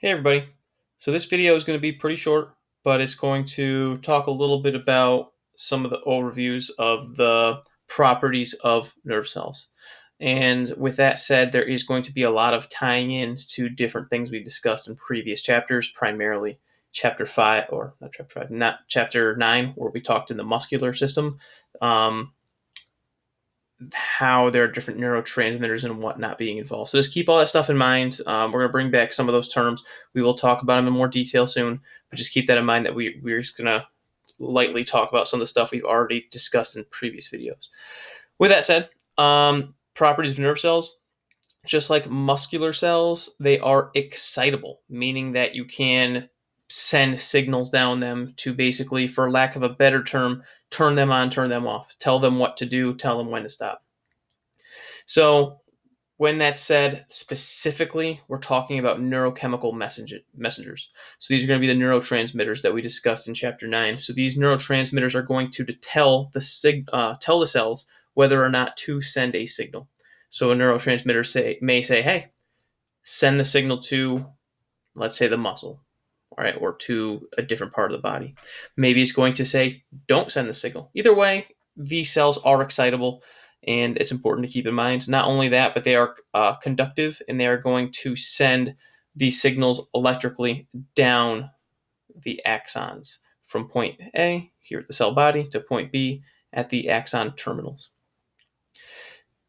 Hey everybody. So this video is going to be pretty short, but it's going to talk a little bit about some of the overviews of the properties of nerve cells. And with that said, there is going to be a lot of tying in to different things we discussed in previous chapters, primarily chapter 5, or not chapter 5, not chapter 9, where we talked in the muscular system. How there are different neurotransmitters and whatnot being involved. So just keep all that stuff in mind. We're going to bring back some of those terms. We will talk about them in more detail soon, but just keep that in mind that we're just going to lightly talk about some of the stuff we've already discussed in previous videos. With that said, properties of nerve cells, just like muscular cells, they are excitable, meaning that you can send signals down them to basically, for lack of a better term, turn them on, turn them off, tell them what to do, tell them when to stop. So, when that's said, specifically, we're talking about neurochemical messengers. So, these are going to be the neurotransmitters that we discussed in Chapter 9. So, these neurotransmitters are going to tell the cells whether or not to send a signal. So, a neurotransmitter may say, hey, send the signal to, let's say, the muscle, all right, or to a different part of the body. Maybe it's going to say, don't send the signal. Either way, these cells are excitable, and it's important to keep in mind. Not only that, but they are conductive, and they are going to send these signals electrically down the axons from point A, here at the cell body, to point B at the axon terminals.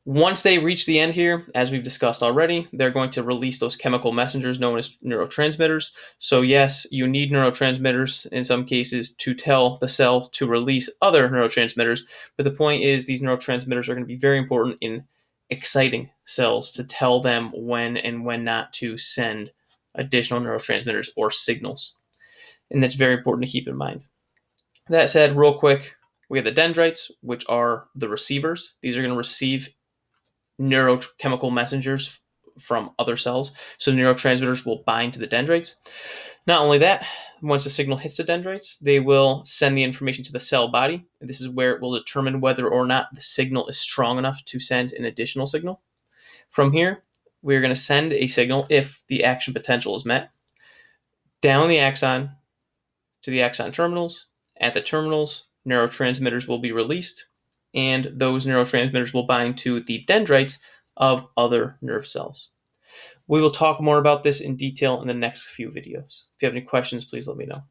Once they reach the end here, as we've discussed already, they're going to release those chemical messengers known as neurotransmitters. So yes, you need neurotransmitters in some cases to tell the cell to release other neurotransmitters, but the point is these neurotransmitters are going to be very important in exciting cells to tell them when and when not to send additional neurotransmitters or signals. And that's very important to keep in mind. That said, real quick, we have the dendrites, which are the receivers. These are going to receive neurochemical messengers from other cells. So neurotransmitters will bind to the dendrites. Not only that, once the signal hits the dendrites, they will send the information to the cell body. This is where it will determine whether or not the signal is strong enough to send an additional signal. From here, we're going to send a signal if the action potential is met down the axon to the axon terminals. At the terminals, neurotransmitters will be released, and those neurotransmitters will bind to the dendrites of other nerve cells. We will talk more about this in detail in the next few videos. If you have any questions, please let me know.